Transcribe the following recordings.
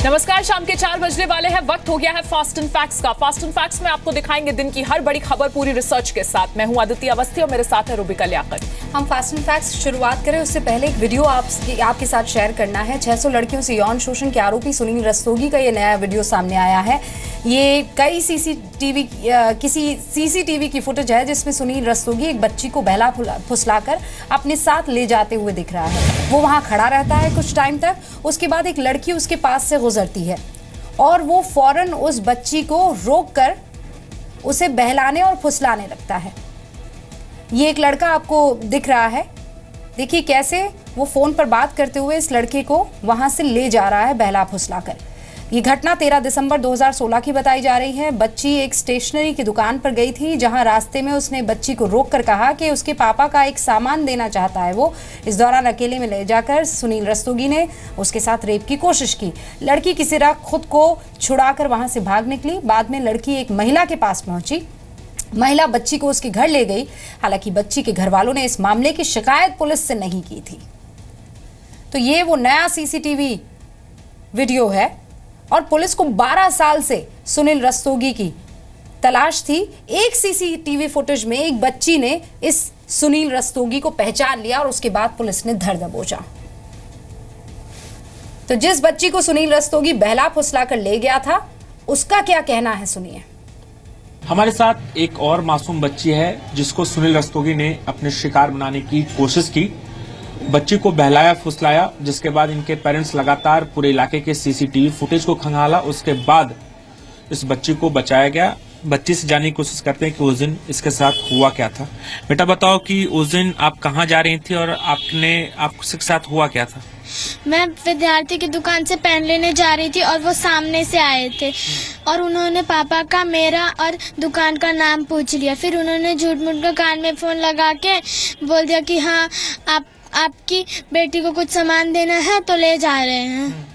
नमस्कार, शाम के 4 बजने वाले हैं। वक्त हो गया है फास्ट एंड फैक्ट्स का। फास्ट एंड फैक्ट्स में आपको दिखाएंगे दिन की हर बड़ी खबर पूरी रिसर्च के साथ। मैं हूं आदित्य अवस्थी और मेरे साथ है रूबिका लियाकत। हम फास्ट एंड फैक्ट्स शुरुआत करें उससे पहले एक वीडियो आपके साथ शेयर करना है। 600 लड़कियों से यौन शोषण के आरोपी सुनील रस्तोगी का ये नया वीडियो सामने आया है। ये किसी सीसीटीवी की फुटेज है जिसमें सुनील रस्तोगी एक बच्ची को बहला फुसलाकर अपने साथ ले जाते हुए दिख रहा है। वो वहां खड़ा रहता है कुछ टाइम तक, उसके बाद एक लड़की उसके पास से गुजरती है और वो फौरन उस बच्ची को रोककर उसे बहलाने और फुसलाने लगता है। ये एक लड़का आपको दिख रहा है, देखिए कैसे वो फोन पर बात करते हुए इस लड़के को वहां से ले जा रहा है बहला फुसलाकर। ये घटना 13 दिसंबर 2016 की बताई जा रही है। बच्ची एक स्टेशनरी की दुकान पर गई थी, जहां रास्ते में उसने बच्ची को रोककर कहा कि उसके पापा का एक सामान देना चाहता है वो। इस दौरान अकेले में ले जाकर सुनील रस्तोगी ने उसके साथ रेप की कोशिश की। लड़की किसी तरह खुद को छुड़ाकर वहां से भाग निकली। बाद में लड़की एक महिला के पास पहुंची, महिला बच्ची को उसके घर ले गई। हालांकि बच्ची के घर वालों ने इस मामले की शिकायत पुलिस से नहीं की थी। तो ये वो नया सीसीटीवी वीडियो है और पुलिस को 12 साल से सुनील रस्तोगी की तलाश थी। एक सीसीटीवी फुटेज में एक बच्ची ने इस सुनील रस्तोगी को पहचान लिया और उसके बाद पुलिस ने धर दबोचा। तो जिस बच्ची को सुनील रस्तोगी बहला फुसला कर ले गया था, उसका क्या कहना है सुनिए। हमारे साथ एक और मासूम बच्ची है जिसको सुनील रस्तोगी ने अपने शिकार बनाने की कोशिश की। बच्ची को बहलाया फुसलाया, जिसके बाद इनके पेरेंट्स लगातार पूरे इलाके के सीसीटीवी फुटेज को खंगाला। उसके बाद इस बच्ची को बचाया गया। बच्ची से जानने की कोशिश करते हैं कि उस दिन इसके साथ हुआ क्या था। बेटा बताओ कि उस दिन आप कहाँ जा रही थी और आपके साथ हुआ क्या था? मैं विद्यार्थी की दुकान से पेन लेने जा रही थी और वो सामने से आए थे और उन्होंने पापा का, मेरा और दुकान का नाम पूछ लिया। फिर उन्होंने झूठ मूठ के कान में फोन लगा के बोल दिया कि हाँ आपकी बेटी को कुछ सामान देना है तो ले जा रहे हैं।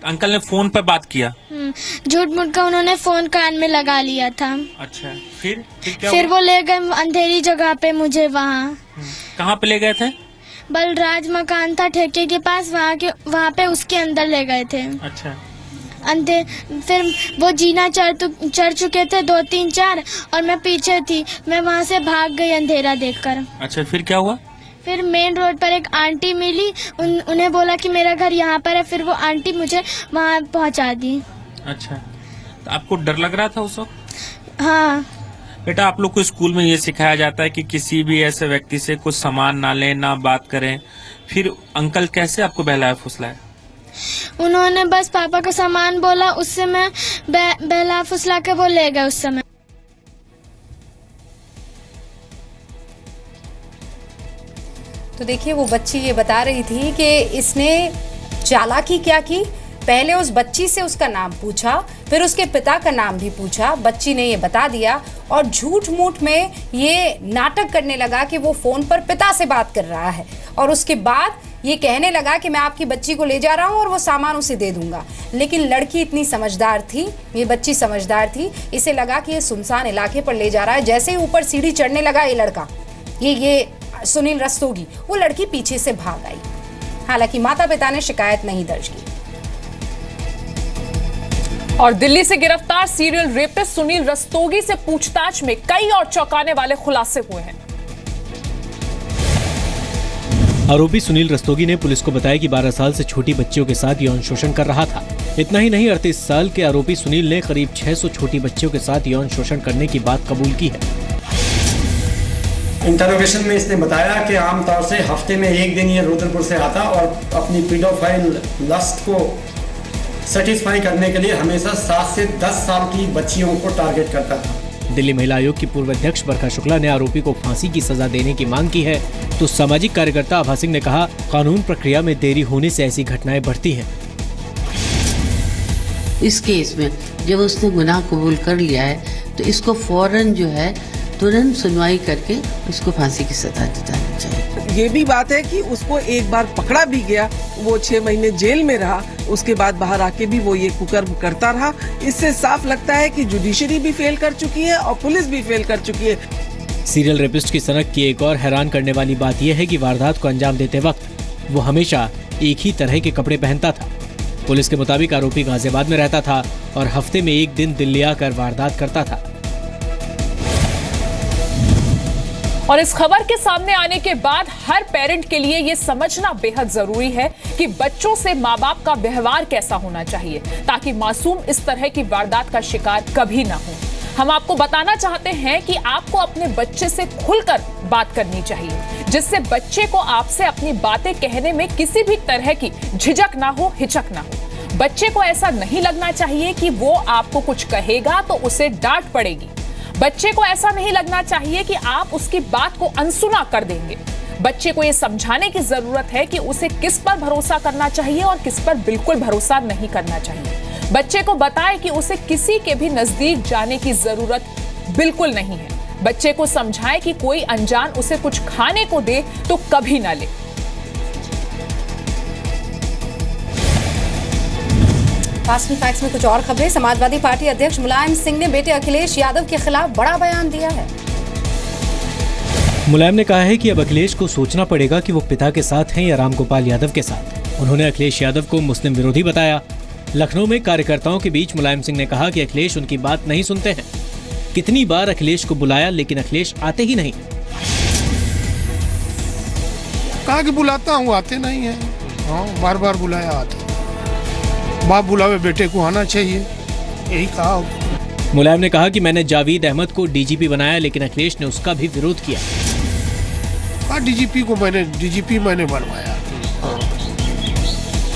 अंकल ने फोन पर बात किया? झूठ मूठ का उन्होंने फोन कान में लगा लिया था। अच्छा, फिर क्या फिर हुआ? वो ले गए अंधेरी जगह पे मुझे। वहाँ कहाँ पे ले गए थे? बलराज मकान था ठेके के पास, वहाँ पे उसके अंदर ले गए थे। अच्छा। फिर वो जीना चढ़ चुके थे 2-3-4 और मैं पीछे थी। मैं वहाँ से भाग गई अंधेरा देखकर। अच्छा, फिर क्या हुआ? फिर मेन रोड पर एक आंटी मिली, उन्हें बोला कि मेरा घर यहाँ पर है। फिर वो आंटी मुझे वहाँ पहुँचा दी। अच्छा, तो आपको डर लग रहा था उस वक्त? हाँ। बेटा, आप लोग को स्कूल में ये सिखाया जाता है कि किसी भी ऐसे व्यक्ति से कुछ सामान ना लें, ना बात करें। फिर अंकल कैसे आपको बहलाया फुसलाया? उन्होंने बस पापा का सामान बोला, उससे मैं बहला फुसला के वो ले गए उस समय। तो देखिए वो बच्ची ये बता रही थी कि इसने चालाकी क्या की। पहले उस बच्ची से उसका नाम पूछा, फिर उसके पिता का नाम भी पूछा। बच्ची ने ये बता दिया और झूठ मूठ में ये नाटक करने लगा कि वो फोन पर पिता से बात कर रहा है और उसके बाद ये कहने लगा कि मैं आपकी बच्ची को ले जा रहा हूँ और वो सामान उसे दे दूंगा। लेकिन लड़की इतनी समझदार थी, ये बच्ची समझदार थी, इसे लगा कि ये सुनसान इलाके पर ले जा रहा है। जैसे ही ऊपर सीढ़ी चढ़ने लगा ये लड़का, ये सुनील रस्तोगी, वो लड़की पीछे से भाग आई। हालांकि माता पिता ने शिकायत नहीं दर्ज की। और दिल्ली से गिरफ्तार सीरियल रेपिस्ट सुनील रस्तोगी से पूछताछ में कई और चौंकाने वाले खुलासे हुए हैं। आरोपी सुनील रस्तोगी ने पुलिस को बताया कि 12 साल से छोटी बच्चियों के साथ यौन शोषण कर रहा था। इतना ही नहीं, 38 साल के आरोपी सुनील ने करीब 600 छोटी बच्चियों के साथ यौन शोषण करने की बात कबूल की है। इंटरोगेशन में इसने बताया कि आमतौर से हफ्ते में एक दिन ये रुद्रपुर से आता और अपनी पीडोफाइल लस्ट को सेटिस्फाई करने के लिए हमेशा 7 से 10 साल की बच्चियों को टारगेट करता था। दिल्ली महिला आयोग की पूर्व अध्यक्ष बरखा शुक्ला ने आरोपी को फांसी की सजा देने की मांग की है, तो सामाजिक कार्यकर्ता आभा सिंह ने कहा, कानून प्रक्रिया में देरी होने से ऐसी घटनाएं बढ़ती हैं। इस केस में जब उसने गुनाह कबूल कर लिया है तो इसको फौरन जो है तुरंत सुनवाई करके उसको फांसी की सजा दी जानी चाहिए। ये भी बात है कि उसको एक बार पकड़ा भी गया, वो 6 महीने जेल में रहा, उसके बाद बाहर आके भी वो ये कुकर्म करता रहा। इससे साफ लगता है कि जुडिशरी भी फेल कर चुकी है और पुलिस भी फेल कर चुकी है। सीरियल रेपिस्ट की सनक की एक और हैरान करने वाली बात यह है कि वारदात को अंजाम देते वक्त वो हमेशा एक ही तरह के कपड़े पहनता था। पुलिस के मुताबिक आरोपी गाजियाबाद में रहता था और हफ्ते में एक दिन दिल्ली आकर वारदात करता था। और इस खबर के सामने आने के बाद हर पेरेंट के लिए यह समझना बेहद जरूरी है कि बच्चों से माँ बाप का व्यवहार कैसा होना चाहिए ताकि मासूम इस तरह की वारदात का शिकार कभी ना हो। हम आपको बताना चाहते हैं कि आपको अपने बच्चे से खुलकर बात करनी चाहिए, जिससे बच्चे को आपसे अपनी बातें कहने में किसी भी तरह की झिझक ना हो, हिचक ना हो। बच्चे को ऐसा नहीं लगना चाहिए कि वो आपको कुछ कहेगा तो उसे डांट पड़ेगी। बच्चे को ऐसा नहीं लगना चाहिए कि आप उसकी बात को अनसुना कर देंगे। बच्चे को यह समझाने की जरूरत है कि उसे किस पर भरोसा करना चाहिए और किस पर बिल्कुल भरोसा नहीं करना चाहिए। बच्चे को बताएं कि उसे किसी के भी नजदीक जाने की जरूरत बिल्कुल नहीं है। बच्चे को समझाएं कि कोई अनजान उसे कुछ खाने को दे तो कभी ना ले। फास्ट एंड फैक्ट्स में कुछ और खबरें। समाजवादी पार्टी अध्यक्ष मुलायम सिंह ने बेटे अखिलेश यादव के खिलाफ बड़ा बयान दिया है। मुलायम ने कहा है कि अब अखिलेश को सोचना पड़ेगा कि वो पिता के साथ हैं या रामगोपाल यादव के साथ। उन्होंने अखिलेश यादव को मुस्लिम विरोधी बताया। लखनऊ में कार्यकर्ताओं के बीच मुलायम सिंह ने कहा कि अखिलेश उनकी बात नहीं सुनते हैं। कितनी बार अखिलेश को बुलाया लेकिन अखिलेश आते ही नहीं। कहा कि बुलाता हूँ, आते नहीं है। हाँ, बार बार बुलाया, आते। बाप बुलावे बेटे को आना चाहिए, यही कहा। मुलायम ने कहा कि मैंने जावेद अहमद को डीजीपी बनाया लेकिन अखिलेश ने उसका भी विरोध किया। डीजीपी मैंने बनवाया।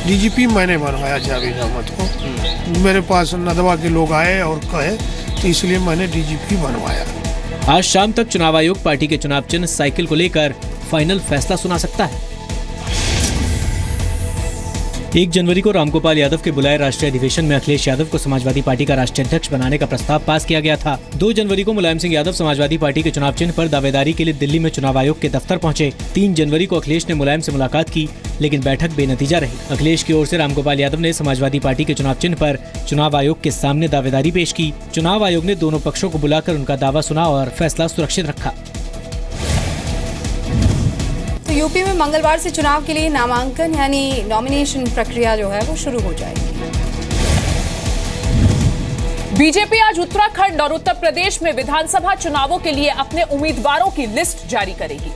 डीजीपी मैंने बनवाया जावेद अहमद को। मेरे पास नदवा के लोग आए और कहे तो इसलिए मैंने डीजीपी बनवाया। आज शाम तक चुनाव आयोग पार्टी के चुनाव चिन्ह साइकिल को लेकर फाइनल फैसला सुना सकता है। 1 जनवरी को रामगोपाल यादव के बुलाए राष्ट्रीय अधिवेशन में अखिलेश यादव को समाजवादी पार्टी का राष्ट्रीय अध्यक्ष बनाने का प्रस्ताव पास किया गया था। 2 जनवरी को मुलायम सिंह यादव समाजवादी पार्टी के चुनाव चिन्ह पर दावेदारी के लिए दिल्ली में चुनाव आयोग के दफ्तर पहुंचे। 3 जनवरी को अखिलेश ने मुलायम से मुलाकात की लेकिन बैठक बेनतीजा रही। अखिलेश की ओर से रामगोपाल यादव ने समाजवादी पार्टी के चुनाव चिन्ह पर चुनाव आयोग के सामने दावेदारी पेश की। चुनाव आयोग ने दोनों पक्षों को बुलाकर उनका दावा सुना और फैसला सुरक्षित रखा। तो यूपी में मंगलवार से चुनाव के लिए नामांकन यानी नॉमिनेशन प्रक्रिया जो है वो शुरू हो जाएगी। बीजेपी आज उत्तराखंड और उत्तर प्रदेश में विधानसभा चुनावों के लिए अपने उम्मीदवारों की लिस्ट जारी करेगी।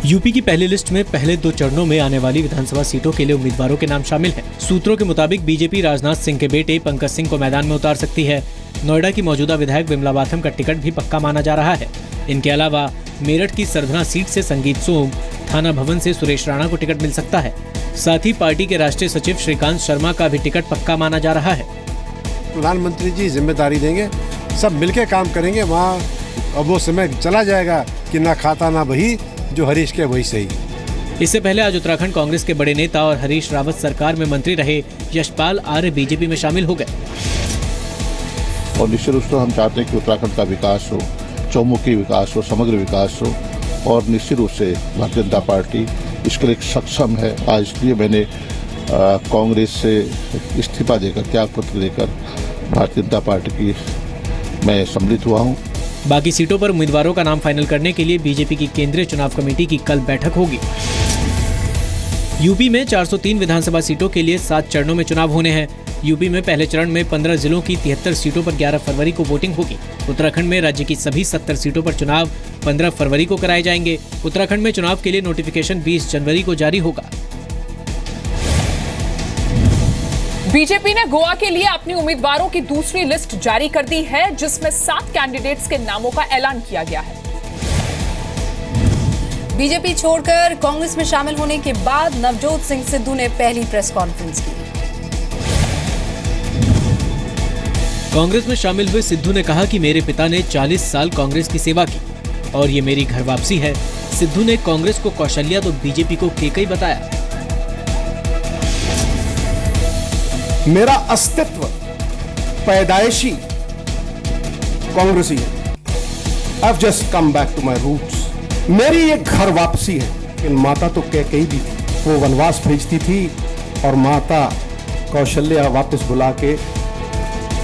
यूपी की पहली लिस्ट में पहले 2 चरणों में आने वाली विधानसभा सीटों के लिए उम्मीदवारों के नाम शामिल हैं। सूत्रों के मुताबिक बीजेपी राजनाथ सिंह के बेटे पंकज सिंह को मैदान में उतार सकती है। नोएडा की मौजूदा विधायक विमला बाथम का टिकट भी पक्का माना जा रहा है। इनके अलावा मेरठ की सरधना सीट से संगीत सोम, थाना भवन से सुरेश राणा को टिकट मिल सकता है। साथ ही पार्टी के राष्ट्रीय सचिव श्रीकांत शर्मा का भी टिकट पक्का माना जा रहा है। प्रधानमंत्री जी जिम्मेदारी देंगे, सब मिलकर काम करेंगे। वहाँ अब वो समय चला जाएगा कि ना खाता ना बही, जो हरीश के वही सही। इससे पहले आज उत्तराखंड कांग्रेस के बड़े नेता और हरीश रावत सरकार में मंत्री रहे यशपाल आर्य बीजेपी में शामिल हो गए। और निश्चित रूप से हम चाहते हैं कि उत्तराखंड का विकास हो, चौमुखी विकास हो, समग्र विकास हो, और निश्चित रूप से भारतीय जनता पार्टी इसके लिए सक्षम है। आज इसलिए मैंने कांग्रेस से इस्तीफा देकर, त्याग पत्र देकर भारतीय जनता पार्टी की मैं सम्मिलित हुआ हूँ। बाकी सीटों पर उम्मीदवारों का नाम फाइनल करने के लिए बीजेपी की केंद्रीय चुनाव कमेटी की कल बैठक होगी। यूपी में 403 विधानसभा सीटों के लिए 7 चरणों में चुनाव होने हैं। यूपी में पहले चरण में 15 जिलों की 73 सीटों पर 11 फरवरी को वोटिंग होगी। उत्तराखंड में राज्य की सभी 70 सीटों पर चुनाव 15 फरवरी को कराए जाएंगे। उत्तराखंड में चुनाव के लिए नोटिफिकेशन 20 जनवरी को जारी होगा। बीजेपी ने गोवा के लिए अपनी उम्मीदवारों की दूसरी लिस्ट जारी कर दी है, जिसमें 7 कैंडिडेट्स के नामों का ऐलान किया गया है। बीजेपी छोड़कर कांग्रेस में शामिल होने के बाद नवजोत सिंह सिद्धू ने पहली प्रेस कॉन्फ्रेंस की। कांग्रेस में शामिल हुए सिद्धू ने कहा कि मेरे पिता ने 40 साल कांग्रेस की सेवा की और ये मेरी घर वापसी है। सिद्धू ने कांग्रेस को कौशल्या तो बीजेपी को केकई बताया। मेरा अस्तित्व पैदाइशी कांग्रेसी है। I've just come back to my roots। मेरी ये घर वापसी है। लेकिन माता तो कैकेयी भी थी, वो वनवास भेजती थी और माता कौशल्या वापस बुला के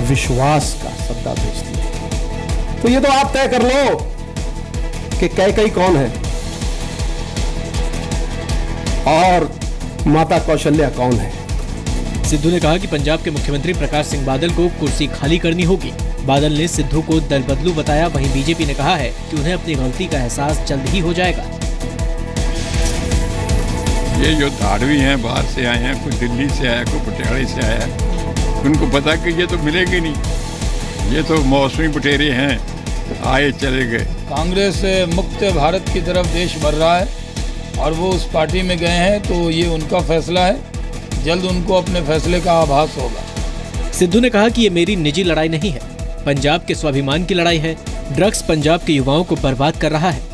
विश्वास का सद्दा भेजती थी। तो ये तो आप तय कर लो कि कैकेयी कौन है। और माता कौशल्या कौन है। सिद्धू ने कहा कि पंजाब के मुख्यमंत्री प्रकाश सिंह बादल को कुर्सी खाली करनी होगी। बादल ने सिद्धू को दल बदलू बताया। वहीं बीजेपी ने कहा है कि उन्हें अपनी गलती का एहसास जल्द ही हो जाएगा। ये जो धाड़वी हैं, बाहर से आए हैं, कोई दिल्ली से आया, कोई पटियाला से आया, उनको पता कि ये तो मिलेंगे नहीं, ये तो मौसमी बटेरे हैं, आए चले गए। कांग्रेस मुक्त भारत की तरफ देश बढ़ रहा है और वो उस पार्टी में गए हैं, तो ये उनका फैसला है। जल्द उनको अपने फैसले का आभास होगा। सिद्धू ने कहा कि ये मेरी निजी लड़ाई नहीं है, पंजाब के स्वाभिमान की लड़ाई है। ड्रग्स पंजाब के युवाओं को बर्बाद कर रहा है।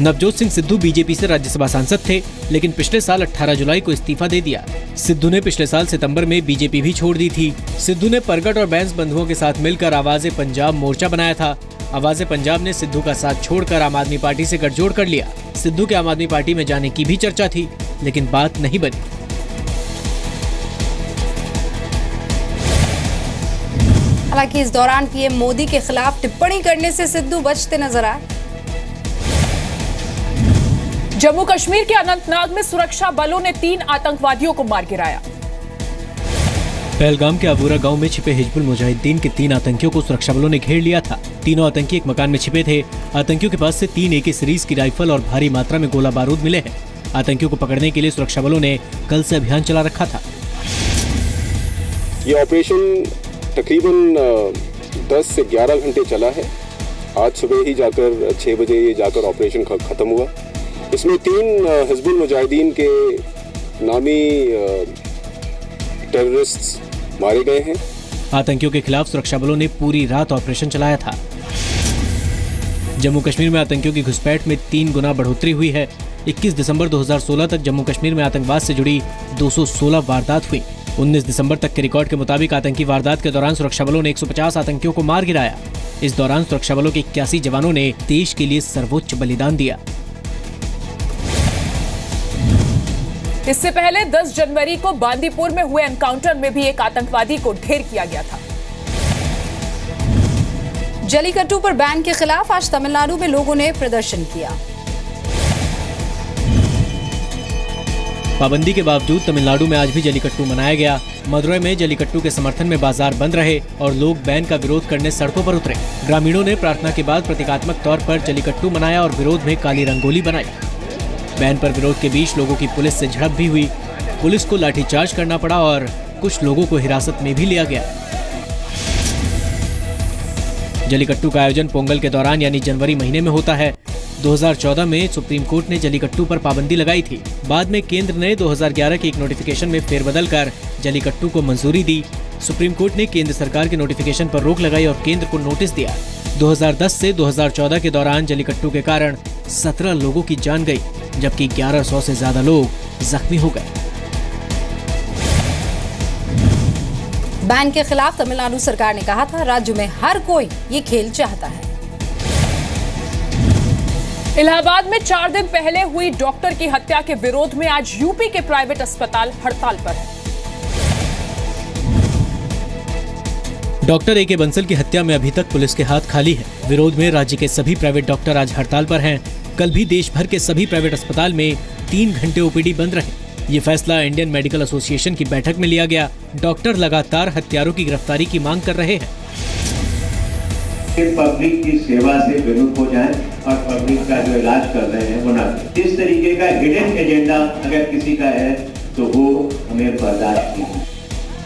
नवजोत सिंह सिद्धू बीजेपी से राज्यसभा सांसद थे, लेकिन पिछले साल 18 जुलाई को इस्तीफा दे दिया। सिद्धू ने पिछले साल सितंबर में बीजेपी भी छोड़ दी थी। सिद्धू ने परगट और बैंस बंधुओं के साथ मिलकर आवाज़े पंजाब मोर्चा बनाया था। आवाज़े पंजाब ने सिद्धू का साथ छोड़कर आम आदमी पार्टी से गठजोड़ कर लिया। सिद्धू के आम आदमी पार्टी में जाने की भी चर्चा थी, लेकिन बात नहीं बनी। हालांकि इस दौरान पीएम मोदी के खिलाफ टिप्पणी करने से सिद्धू बचते नजर आए। जम्मू कश्मीर के अनंतनाग में सुरक्षा बलों ने 3 आतंकवादियों को मार गिराया। पहलगाम के अबूरा गांव में छिपे हिजबुल मुजाहिदीन के 3 आतंकियों को सुरक्षा बलों ने घेर लिया था। तीनों आतंकी एक मकान में छिपे थे। आतंकियों के पास से 3 AK सीरीज की राइफल और भारी मात्रा में गोला बारूद मिले हैं। आतंकियों को पकड़ने के लिए सुरक्षा बलों ने कल से अभियान चला रखा था। ये ऑपरेशन तकरीबन 10 से 11 घंटे चला है। आज सुबह ही जाकर 6 बजे ये जाकर ऑपरेशन खत्म हुआ। इसमें 3 हिजबुल मुजाहिदीन के नामी टेररिस्ट मारे गए हैं। आतंकियों के खिलाफ सुरक्षा बलों ने पूरी रात ऑपरेशन चलाया था। जम्मू कश्मीर में आतंकियों की घुसपैठ में 3 गुना बढ़ोतरी हुई है। 21 दिसंबर 2016 तक जम्मू कश्मीर में आतंकवाद से जुड़ी 216 वारदात हुई। 19 दिसंबर तक के रिकॉर्ड के मुताबिक आतंकी वारदात के दौरान सुरक्षा बलों ने 150 आतंकियों को मार गिराया। इस दौरान सुरक्षा बलों के 81 जवानों ने देश के लिए सर्वोच्च बलिदान दिया। इससे पहले 10 जनवरी को बांदीपुर में हुए एनकाउंटर में भी एक आतंकवादी को ढेर किया गया था। जलीकट्टू पर बैन के खिलाफ आज तमिलनाडु में लोगों ने प्रदर्शन किया। पाबंदी के बावजूद तमिलनाडु में आज भी जलीकट्टू मनाया गया। मदुरई में जलीकट्टू के समर्थन में बाजार बंद रहे और लोग बैन का विरोध करने सड़कों पर उतरे। ग्रामीणों ने प्रार्थना के बाद प्रतीकात्मक तौर पर जलीकट्टू मनाया और विरोध में काली रंगोली बनाई। बैन पर विरोध के बीच लोगों की पुलिस से झड़प भी हुई। पुलिस को लाठीचार्ज करना पड़ा और कुछ लोगों को हिरासत में भी लिया गया। जलीकट्टू का आयोजन पोंगल के दौरान यानी जनवरी महीने में होता है। 2014 में सुप्रीम कोर्ट ने जलीकट्टू पर पाबंदी लगाई थी। बाद में केंद्र ने 2011 के एक नोटिफिकेशन में फेरबदल कर जलीकट्टू को मंजूरी दी। सुप्रीम कोर्ट ने केंद्र सरकार के नोटिफिकेशन पर रोक लगाई और केंद्र को नोटिस दिया। 2010 से 2014 के दौरान जलीकट्टू के कारण 17 लोगों की जान गई, जबकि 1100 से ज्यादा लोग जख्मी हो गए। बैन के खिलाफ तमिलनाडु सरकार ने कहा था राज्य में हर कोई ये खेल चाहता है। इलाहाबाद में 4 दिन पहले हुई डॉक्टर की हत्या के विरोध में आज यूपी के प्राइवेट अस्पताल हड़ताल पर है। डॉक्टर AK बंसल की हत्या में अभी तक पुलिस के हाथ खाली है। विरोध में राज्य के सभी प्राइवेट डॉक्टर आज हड़ताल पर हैं। कल भी देश भर के सभी प्राइवेट अस्पताल में 3 घंटे OPD बंद रहे। ये फैसला इंडियन मेडिकल एसोसिएशन की बैठक में लिया गया। डॉक्टर लगातार हत्यारों की गिरफ्तारी की मांग कर रहे हैं। पब्लिक की सेवा से विमुख हो जाए और पब्लिक का जो इलाज कर रहे हैं वो ना करें। इस तरीके का हिडन एजेंडा अगर किसी का है तो वो हमें बर्दाश्त नहीं।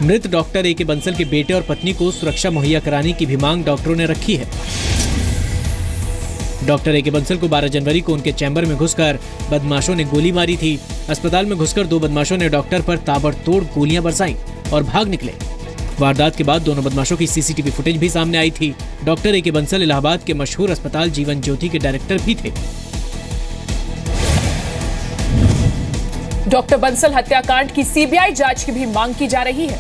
मृत डॉक्टर AK बंसल के बेटे और पत्नी को सुरक्षा मुहैया कराने की भी मांग डॉक्टरों ने रखी है। डॉक्टर AK बंसल को 12 जनवरी को उनके चैम्बर में घुसकर बदमाशों ने गोली मारी थी। अस्पताल में घुसकर 2 बदमाशों ने डॉक्टर पर ताबड़तोड़ गोलियां बरसाईं और भाग निकले। वारदात के बाद दोनों बदमाशों की CCTV फुटेज भी सामने आई थी। डॉक्टर AK बंसल इलाहाबाद के मशहूर अस्पताल जीवन ज्योति के डायरेक्टर भी थे। डॉक्टर बंसल हत्याकांड की CBI जांच की भी मांग की जा रही है।